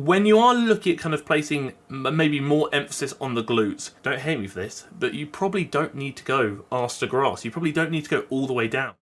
when you are looking at kind of placing maybe more emphasis on the glutes, don't hate me for this, but you probably don't need to go arse to grass. You probably don't need to go all the way down.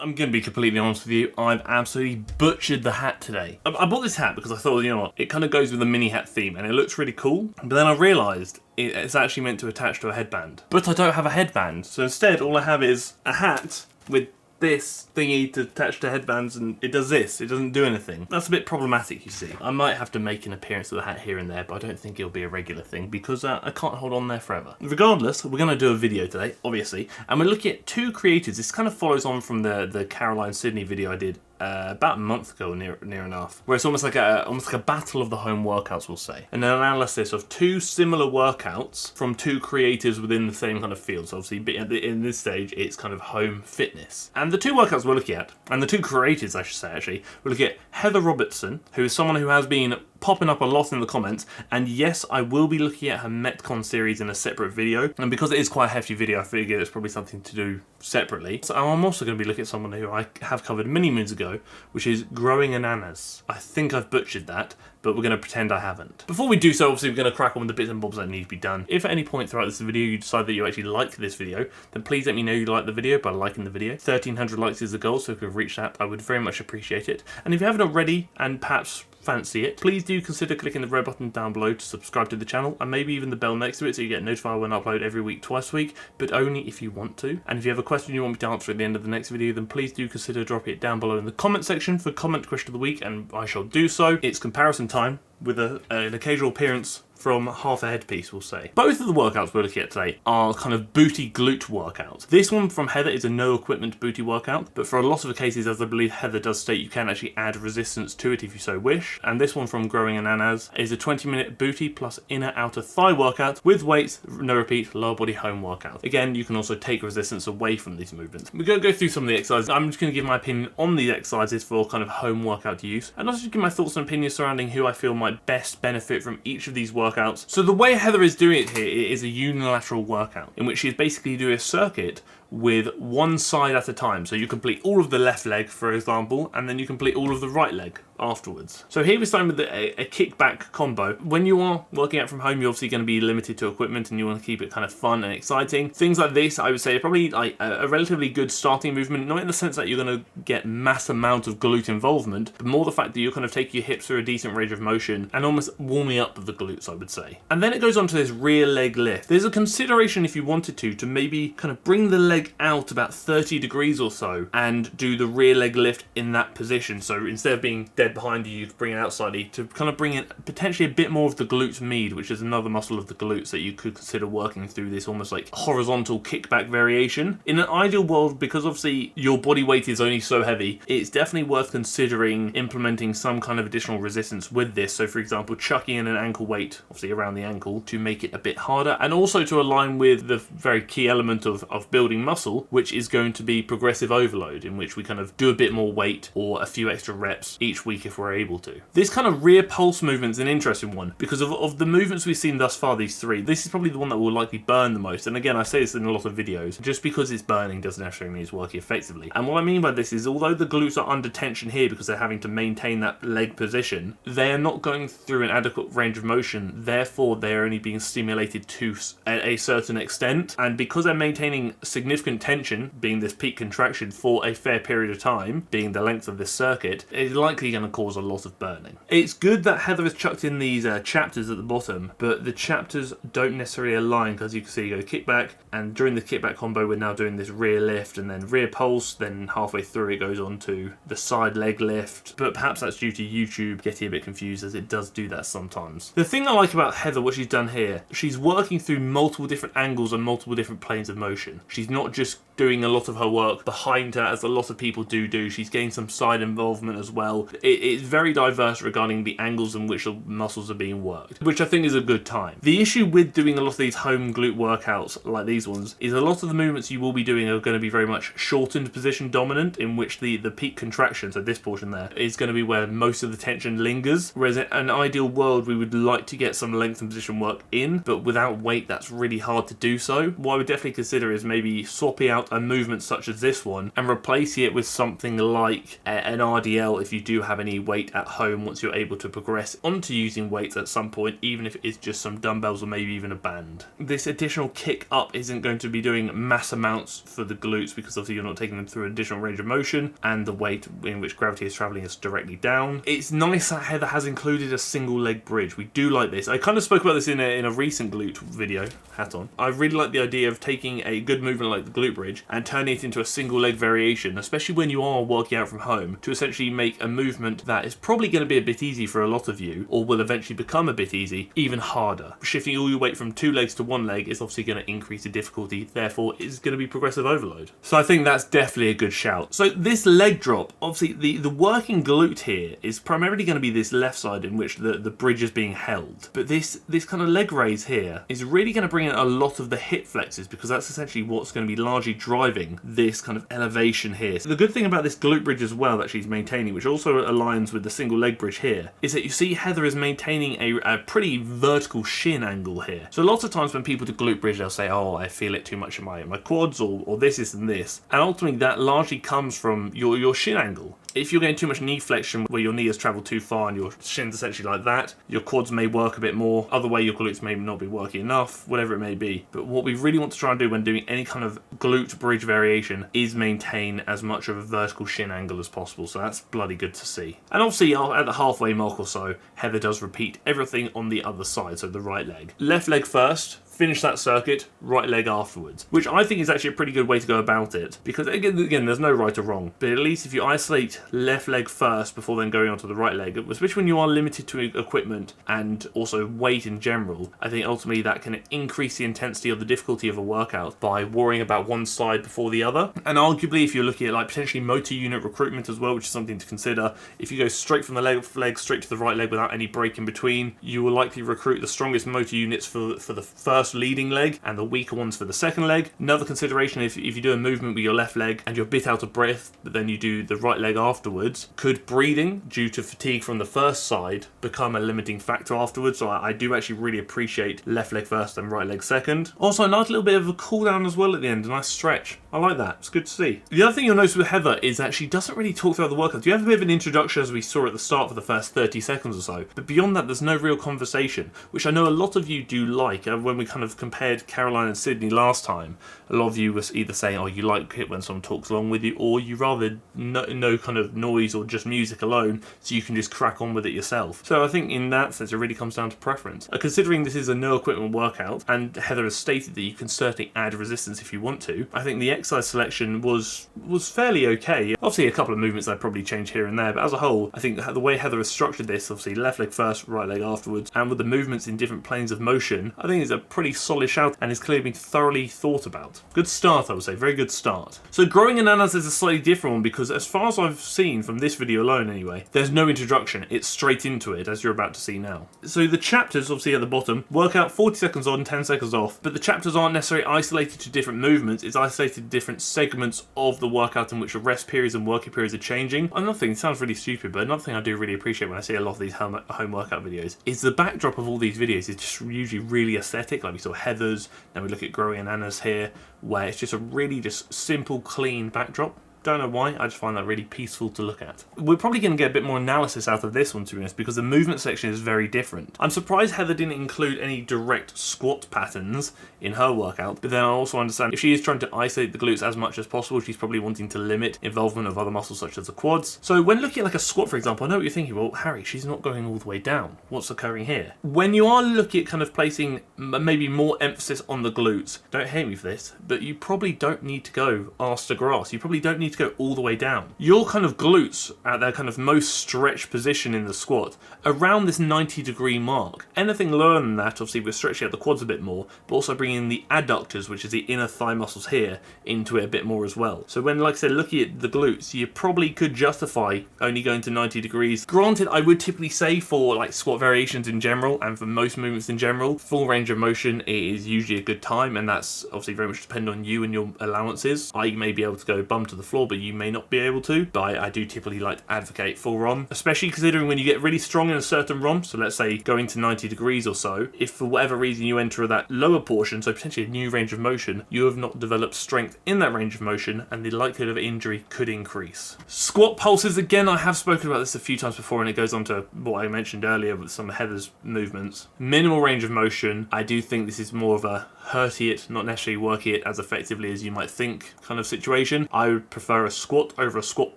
I'm going to be completely honest with you, I've absolutely butchered the hat today. I bought this hat because I thought, you know what, it kind of goes with the mini hat theme and it looks really cool. But then I realised it's actually meant to attach to a headband. But I don't have a headband, so instead all I have is a hat with this thingy to attach to headbands, and it does this. It doesn't do anything. That's a bit problematic, you see. I might have to make an appearance of the hat here and there, but I don't think it'll be a regular thing because I can't hold on there forever. Regardless, we're going to do a video today, obviously, and we're looking at two creators. This kind of follows on from the Caroline Sydney video I did about a month ago, near enough, where it's almost like a battle of the home workouts, we'll say, and an analysis of two similar workouts from two creators within the same kind of field. So obviously, in this stage, it's kind of home fitness. And the two workouts we're looking at, and the two creators, I should say, actually, we're looking at Heather Robertson, who is someone who has been popping up a lot in the comments, and yes, I will be looking at her Metcon series in a separate video, and because it is quite a hefty video, I figure it's probably something to do separately. So I'm also going to be looking at someone who I have covered many moons ago, which is Growingannanas. I think I've butchered that, but we're going to pretend I haven't. Before we do so, obviously we're going to crack on with the bits and bobs that need to be done. If at any point throughout this video you decide that you actually like this video, then please let me know you like the video by liking the video. 1,300 likes is the goal, so if we've reached that, I would very much appreciate it. And if you haven't already, and perhaps fancy it, please do consider clicking the red button down below to subscribe to the channel, and maybe even the bell next to it so you get notified when I upload every week, twice a week, but only if you want to. And if you have a question you want me to answer at the end of the next video, then please do consider dropping it down below in the comment section for comment question of the week, and I shall do so. It's comparison time with an occasional appearance from half a headpiece, we'll say. Both of the workouts we're looking at today are kind of booty glute workouts. This one from Heather is a no equipment booty workout, but for a lot of the cases, as I believe Heather does state, you can actually add resistance to it if you so wish. And this one from Growingannanas is a 20-minute booty plus inner outer thigh workout with weights, no repeat, lower body home workout. Again, you can also take resistance away from these movements. We're going to go through some of the exercises. I'm just going to give my opinion on these exercises for kind of home workout use, and also give my thoughts and opinions surrounding who I feel might best benefit from each of these workouts. So the way Heather is doing it here is a unilateral workout in which she's basically doing a circuit with one side at a time. So you complete all of the left leg, for example, and then you complete all of the right leg afterwards. So here we're starting with a kickback combo. When you are working out from home, you're obviously going to be limited to equipment and you want to keep it kind of fun and exciting. Things like this, I would say, are probably like a relatively good starting movement, not in the sense that you're going to get mass amount of glute involvement, but more the fact that you're kind of taking your hips through a decent range of motion and almost warming up the glutes, I would say. And then it goes on to this rear leg lift. There's a consideration, if you wanted to maybe kind of bring the leg out about 30 degrees or so and do the rear leg lift in that position. So instead of being dead behind you, you bring it out slightly to kind of bring in potentially a bit more of the glute med, which is another muscle of the glutes that you could consider working through this almost like horizontal kickback variation. In an ideal world, because obviously your body weight is only so heavy, it's definitely worth considering implementing some kind of additional resistance with this. So for example, chucking in an ankle weight, obviously around the ankle, to make it a bit harder, and also to align with the very key element of building muscle, which is going to be progressive overload, in which we kind of do a bit more weight or a few extra reps each week if we're able to. This kind of rear pulse movement is an interesting one because of the movements we've seen thus far, these three, this is probably the one that will likely burn the most. And again, I say this in a lot of videos, just because it's burning doesn't necessarily mean it's working effectively. And what I mean by this is, although the glutes are under tension here because they're having to maintain that leg position, they are not going through an adequate range of motion, therefore they're only being stimulated to a certain extent, and because they're maintaining significant tension, being this peak contraction for a fair period of time, being the length of this circuit, it's likely going to cause a lot of burning. It's good that Heather has chucked in these chapters at the bottom, but the chapters don't necessarily align, because you can see you go kickback, and during the kickback combo we're now doing this rear lift and then rear pulse, then halfway through it goes on to the side leg lift, but perhaps that's due to YouTube getting a bit confused, as it does do that sometimes. The thing I like about Heather, what she's done here, she's working through multiple different angles and multiple different planes of motion. She's not just doing a lot of her work behind her, as a lot of people do. She's getting some side involvement as well. It's very diverse regarding the angles in which the muscles are being worked, which I think is a good time. The issue with doing a lot of these home glute workouts like these ones is a lot of the movements you will be doing are going to be very much shortened position dominant, in which the peak contraction, so this portion there, is going to be where most of the tension lingers, whereas in an ideal world we would like to get some length and position work in, but without weight that's really hard to do so. What I would definitely consider is maybe swapping out a movement such as this one and replacing it with something like an RDL if you do have any weight at home, once you're able to progress onto using weights at some point, even if it's just some dumbbells or maybe even a band. This additional kick up isn't going to be doing mass amounts for the glutes, because obviously you're not taking them through additional range of motion, and the weight in which gravity is traveling is directly down. It's nice that Heather has included a single leg bridge. We do like this. I kind of spoke about this in a recent glute video, hat on. I really like the idea of taking a good movement like the glute bridge and turning it into a single leg variation, especially when you are working out from home, to essentially make a movement that is probably going to be a bit easy for a lot of you, or will eventually become a bit easy, even harder. Shifting all your weight from 2 legs to 1 leg is obviously going to increase the difficulty, therefore it's going to be progressive overload. So I think that's definitely a good shout. So this leg drop, obviously the working glute here is primarily going to be this left side in which the bridge is being held, but this kind of leg raise here is really going to bring in a lot of the hip flexes, because that's essentially what's going to be largely driving this kind of elevation here. So the good thing about this glute bridge as well that she's maintaining, which also aligns with the single leg bridge here, is that you see Heather is maintaining a pretty vertical shin angle here. So lots of times when people do glute bridge, they'll say, oh, I feel it too much in my quads, or this and this, and ultimately that largely comes from your shin angle. If you're getting too much knee flexion where your knee has travelled too far and your shin's essentially like that, your quads may work a bit more, other way your glutes may not be working enough, whatever it may be. But what we really want to try and do when doing any kind of glute bridge variation is maintain as much of a vertical shin angle as possible, so that's bloody good to see. And obviously at the halfway mark or so, Heather does repeat everything on the other side, so the right leg. Left leg first, finish that circuit, right leg afterwards, which I think is actually a pretty good way to go about it, because again there's no right or wrong, but at least if you isolate left leg first before then going on to the right leg, especially when you are limited to equipment and also weight in general, I think ultimately that can increase the intensity or the difficulty of a workout by worrying about one side before the other. And arguably, if you're looking at like potentially motor unit recruitment as well, which is something to consider, if you go straight from the left leg straight to the right leg without any break in between, you will likely recruit the strongest motor units for the first leading leg and the weaker ones for the second leg. Another consideration, if you do a movement with your left leg and you're a bit out of breath, but then you do the right leg afterwards, could breathing due to fatigue from the first side become a limiting factor afterwards? So I do actually really appreciate left leg first and right leg second. Also, a nice little bit of a cool down as well at the end, a nice stretch. I like that, it's good to see. The other thing you'll notice with Heather is that she doesn't really talk throughout the workout. You have a bit of an introduction as we saw at the start for the first 30 seconds or so, but beyond that there's no real conversation, which I know a lot of you do like. When we kind of compared Caroline and Sydney last time, a lot of you was either saying, oh, you like it when someone talks along with you, or you rather no kind of noise or just music alone, so you can just crack on with it yourself. So I think in that sense it really comes down to preference. Considering this is a no equipment workout, and Heather has stated that you can certainly add resistance if you want to, I think the exercise selection was fairly okay. Obviously a couple of movements I'd probably change here and there, but as a whole, I think the way Heather has structured this, obviously left leg first, right leg afterwards, and with the movements in different planes of motion, I think it's a pretty solid shout and is clearly been thoroughly thought about. Good start, I would say, very good start. So Growingannanas is a slightly different one, because as far as I've seen from this video alone anyway, there's no introduction, it's straight into it, as you're about to see now. So the chapters, obviously at the bottom, work out 40 seconds on, 10 seconds off, but the chapters aren't necessarily isolated to different movements, it's isolated to different segments of the workout in which the rest periods and working periods are changing. Another thing, it sounds really stupid, but another thing I do really appreciate when I see a lot of these home workout videos is the backdrop of all these videos is just usually really aesthetic. Like we saw Heather's, then we look at Growingannanas here, where it's just a really just simple, clean backdrop. Don't know why, I just find that really peaceful to look at. We're probably going to get a bit more analysis out of this one, to be honest, because the movement section is very different. I'm surprised Heather didn't include any direct squat patterns in her workout, but then I also understand if she is trying to isolate the glutes as much as possible, she's probably wanting to limit involvement of other muscles such as the quads. So when looking at like a squat, for example, I know what you're thinking, well, Harry, she's not going all the way down. What's occurring here? When you are looking at kind of placing maybe more emphasis on the glutes, don't hate me for this, but you probably don't need to go arse to grass. You probably don't need need to go all the way down. Your kind of glutes at their kind of most stretched position in the squat, around this 90-degree mark. Anything lower than that, obviously we're stretching out the quads a bit more, but also bringing the adductors, which is the inner thigh muscles here, into it a bit more as well. So when, like I said, looking at the glutes, you probably could justify only going to 90 degrees. Granted, I would typically say for like squat variations in general, and for most movements in general, full range of motion is usually a good time, and that's obviously very much dependent on you and your allowances. I may be able to go bum to the floor, but you may not be able to. But I do typically like to advocate full ROM, especially considering when you get really strong in a certain ROM, so let's say going to 90 degrees or so, if for whatever reason you enter that lower portion, so potentially a new range of motion, you have not developed strength in that range of motion, and the likelihood of injury could increase. Squat pulses, again, I have spoken about this a few times before, and it goes on to what I mentioned earlier with some of Heather's movements. Minimal range of motion. I do think this is more of a hurty it, not necessarily working it as effectively as you might think kind of situation. I would prefer a squat over a squat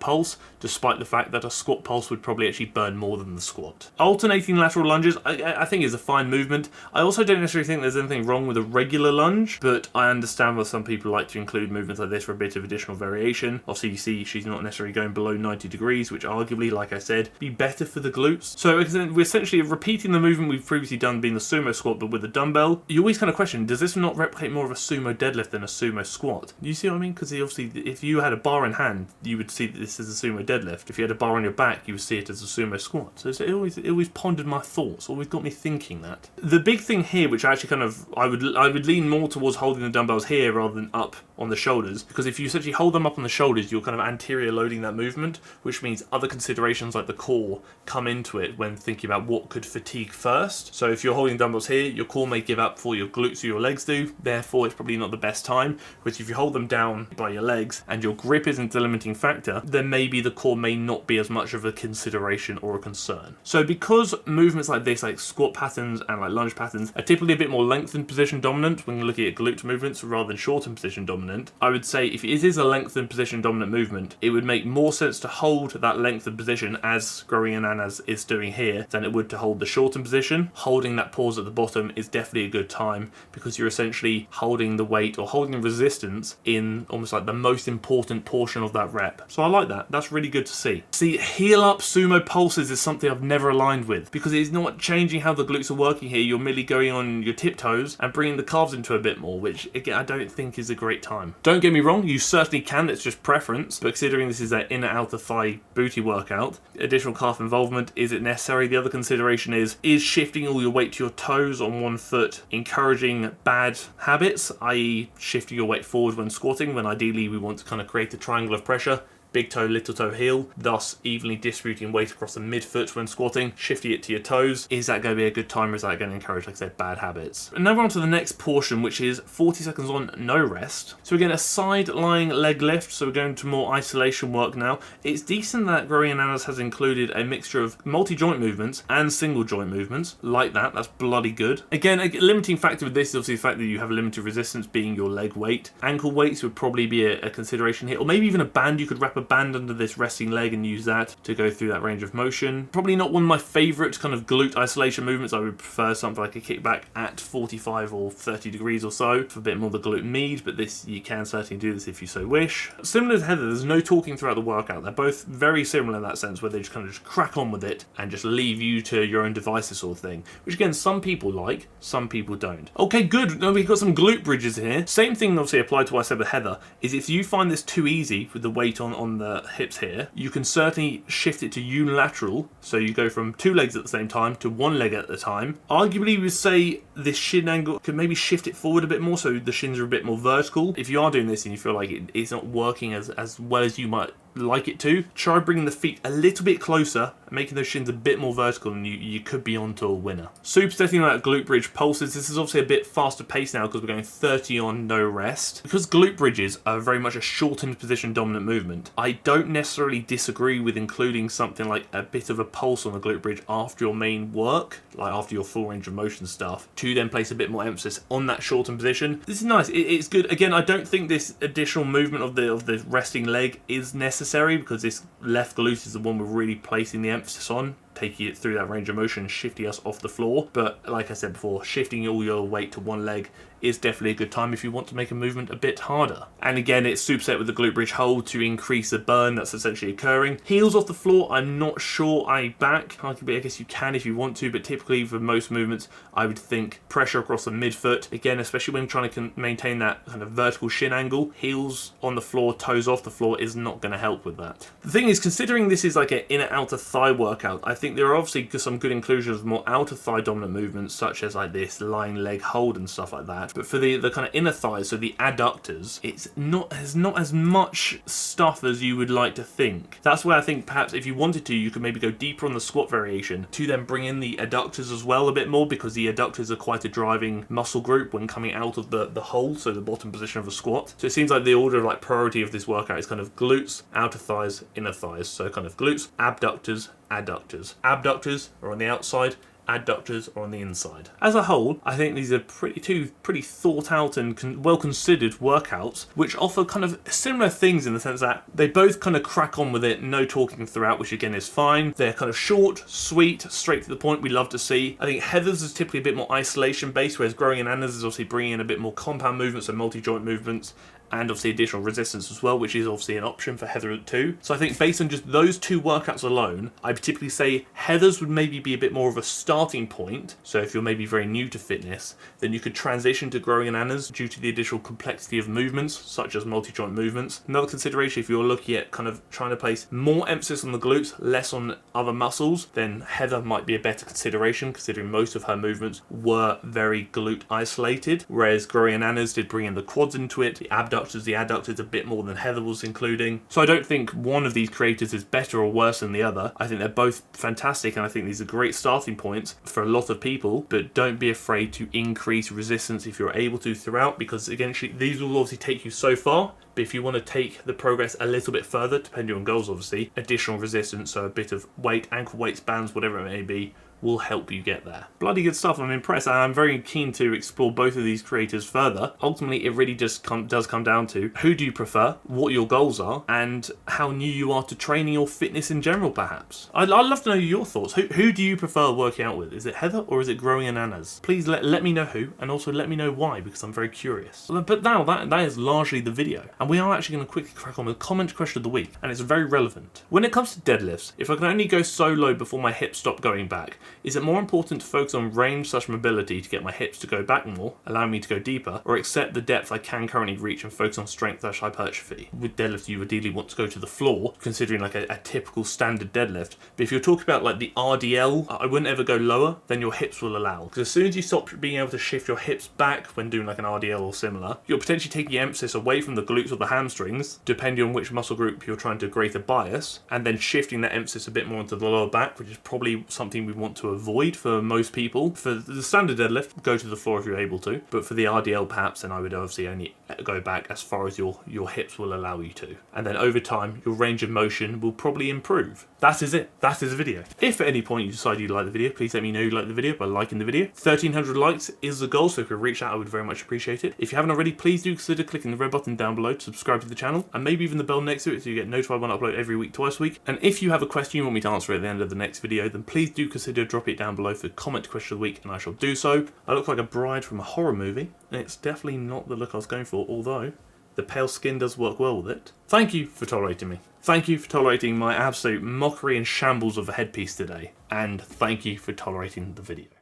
pulse, despite the fact that a squat pulse would probably actually burn more than the squat. Alternating lateral lunges, I think is a fine movement. I also don't necessarily think there's anything wrong with a regular lunge, but I understand why some people like to include movements like this for a bit of additional variation. Obviously you see she's not necessarily going below 90 degrees, which arguably, like I said, be better for the glutes. So we're essentially repeating the movement we've previously done, being the sumo squat, but with a dumbbell. You always kind of question, does this not replicate more of a sumo deadlift than a sumo squat? You see what I mean? Because obviously if you had a bar in hand, you would see that this is a sumo deadlift. If you had a bar on your back, you would see it as a sumo squat. So it always pondered my thoughts, always got me thinking that. The big thing here, which I actually kind of, I would lean more towards holding the dumbbells here rather than up on the shoulders, because if you essentially hold them up on the shoulders, you're kind of anterior loading that movement, which means other considerations like the core come into it when thinking about what could fatigue first. So if you're holding dumbbells here, your core may give up before your glutes or your legs do, therefore it's probably not the best time. But if you hold them down by your legs and your grip isn't the limiting factor, then maybe the core may not be as much of a consideration or a concern. So because movements like this, like squat patterns and like lunge patterns, are typically a bit more lengthened position dominant when you're looking at glute movements rather than shortened position dominant, I would say if it is a lengthened position dominant movement, it would make more sense to hold that lengthened position as Growingannanas is doing here than it would to hold the shortened position. Holding that pause at the bottom is definitely a good time, because you're essentially holding the weight or holding resistance in almost like the most important portion of that rep. So I like that. That's really good to see. See, heel up sumo pulses is something I've never aligned with, because it's not changing how the glutes are working here. You're merely going on your tiptoes and bringing the calves into a bit more, which again I don't think is a great time. Don't get me wrong, you certainly can, it's just preference, but considering this is an inner outer thigh booty workout, additional calf involvement, is it necessary? The other consideration is shifting all your weight to your toes on one foot encouraging bad habits, i.e. shifting your weight forward when squatting, when ideally we want to kind of create a triangle of pressure, big toe, little toe, heel, thus evenly distributing weight across the midfoot when squatting, shifting it to your toes. Is that going to be a good time, or is that going to encourage, like I said, bad habits? And now we're on to the next portion, which is 40 seconds on, no rest. So again, a side lying leg lift, so we're going to more isolation work now. It's decent that Growingannanas has included a mixture of multi-joint movements and single joint movements, like that, that's bloody good. Again, a limiting factor with this is obviously the fact that you have limited resistance being your leg weight. Ankle weights would probably be a consideration here, or maybe even a band. You could wrap a band under this resting leg and use that to go through that range of motion. Probably not one of my favourite kind of glute isolation movements. I would prefer something like a kickback at 45 or 30 degrees or so for a bit more of the glute med, but this, you can certainly do this if you so wish. Similar to Heather, there's no talking throughout the workout. They're both very similar in that sense, where they just kind of just crack on with it and just leave you to your own devices sort of thing, which again, some people like, some people don't. Okay, good. Now we've got some glute bridges here. Same thing obviously applied to what I said with Heather, is if you find this too easy with the weight on the hips here, you can certainly shift it to unilateral, so you go from two legs at the same time to one leg at a time. Arguably, we would say this shin angle could maybe shift it forward a bit more, so the shins are a bit more vertical. If you are doing this and you feel like it's not working as well as you might like it to, try bringing the feet a little bit closer, making those shins a bit more vertical, and you could be onto a winner. Supersetting that glute bridge pulses, this is obviously a bit faster pace now because we're going 30 on, no rest. Because glute bridges are very much a shortened position dominant movement, I don't necessarily disagree with including something like a bit of a pulse on the glute bridge after your main work, like after your full range of motion stuff, to then place a bit more emphasis on that shortened position. This is nice, it's good. Again, I don't think this additional movement of the resting leg is necessary, because this left glute is the one we're really placing the emphasis on. taking it through that range of motion, shifting us off the floor. But like I said before, shifting all your weight to one leg is definitely a good time if you want to make a movement a bit harder. And again, it's superset with the glute bridge hold to increase the burn that's essentially occurring. Heels off the floor, I'm not sure I back. I guess you can if you want to, but typically for most movements, I would think pressure across the midfoot. Again, especially when trying to maintain that kind of vertical shin angle, heels on the floor, toes off the floor is not going to help with that. The thing is, considering this is like an inner outer thigh workout, I think there are obviously some good inclusions of more outer thigh dominant movements, such as like this lying leg hold and stuff like that. But for the kind of inner thighs, so the adductors, there's not as much stuff as you would like to think. That's where I think perhaps if you wanted to, you could maybe go deeper on the squat variation to then bring in the adductors as well a bit more, because the adductors are quite a driving muscle group when coming out of the hole, so the bottom position of a squat. So it seems like the order of like priority of this workout is kind of glutes, outer thighs, inner thighs. So kind of glutes, abductors, adductors. Abductors are on the outside, adductors are on the inside. As a whole, I think these are pretty thought out and well considered workouts, which offer kind of similar things in the sense that they both kind of crack on with it, no talking throughout, which again is fine. They're kind of short, sweet, straight to the point, we love to see. I think Heather's is typically a bit more isolation based, whereas Growingannanas is obviously bringing in a bit more compound movements and multi-joint movements, and obviously additional resistance as well, which is obviously an option for Heather too. So I think based on just those two workouts alone, I'd typically say Heather's would maybe be a bit more of a starting point. So if you're maybe very new to fitness, then you could transition to Growingannanas due to the additional complexity of movements, such as multi-joint movements. Another consideration, if you're looking at kind of trying to place more emphasis on the glutes, less on other muscles, then Heather might be a better consideration, considering most of her movements were very glute isolated, whereas Growingannanas did bring in the quads into it, the adductors a bit more than Heather was including. So I don't think one of these creators is better or worse than the other. I think they're both fantastic, and I think these are great starting points for a lot of people, but don't be afraid to increase resistance if you're able to throughout, because again, these will obviously take you so far, but if you want to take the progress a little bit further, depending on goals obviously, additional resistance, so a bit of weight, ankle weights, bands, whatever it may be, will help you get there. Bloody good stuff. I'm impressed, and I'm very keen to explore both of these creators further. Ultimately, it really just does come down to who do you prefer, what your goals are, and how new you are to training or fitness in general, perhaps. I'd love to know your thoughts. Who do you prefer working out with? Is it Heather or is it Growingannanas? Please let me know who, and also let me know why, because I'm very curious. But now, that is largely the video, and we are actually going to quickly crack on with comment question of the week, and it's very relevant. When it comes to deadlifts, if I can only go so low before my hips stop going back, is it more important to focus on range/mobility to get my hips to go back more, allowing me to go deeper, or accept the depth I can currently reach and focus on strength/hypertrophy? With deadlift, you ideally want to go to the floor, considering like a typical standard deadlift. But if you're talking about like the RDL, I wouldn't ever go lower than your hips will allow. Because as soon as you stop being able to shift your hips back when doing like an RDL or similar, you're potentially taking emphasis away from the glutes or the hamstrings, depending on which muscle group you're trying to greater bias, and then shifting that emphasis a bit more into the lower back, which is probably something we want to avoid for most people. For the standard deadlift, go to the floor if you're able to, but for the RDL perhaps, then I would obviously only go back as far as your hips will allow you to, and then over time your range of motion will probably improve. That is it. That is the video. If at any point you decide you like the video, please let me know you like the video by liking the video. 1,300 likes is the goal, so if you reach that, I would very much appreciate it. If you haven't already, please do consider clicking the red button down below to subscribe to the channel, and maybe even the bell next to it so you get notified when I upload every week, twice a week. And if you have a question you want me to answer at the end of the next video, then please do consider dropping it down below for comment question of the week, and I shall do so. I look like a bride from a horror movie, and it's definitely not the look I was going for, although the pale skin does work well with it. Thank you for tolerating me. Thank you for tolerating my absolute mockery and shambles of a headpiece today, and thank you for tolerating the video.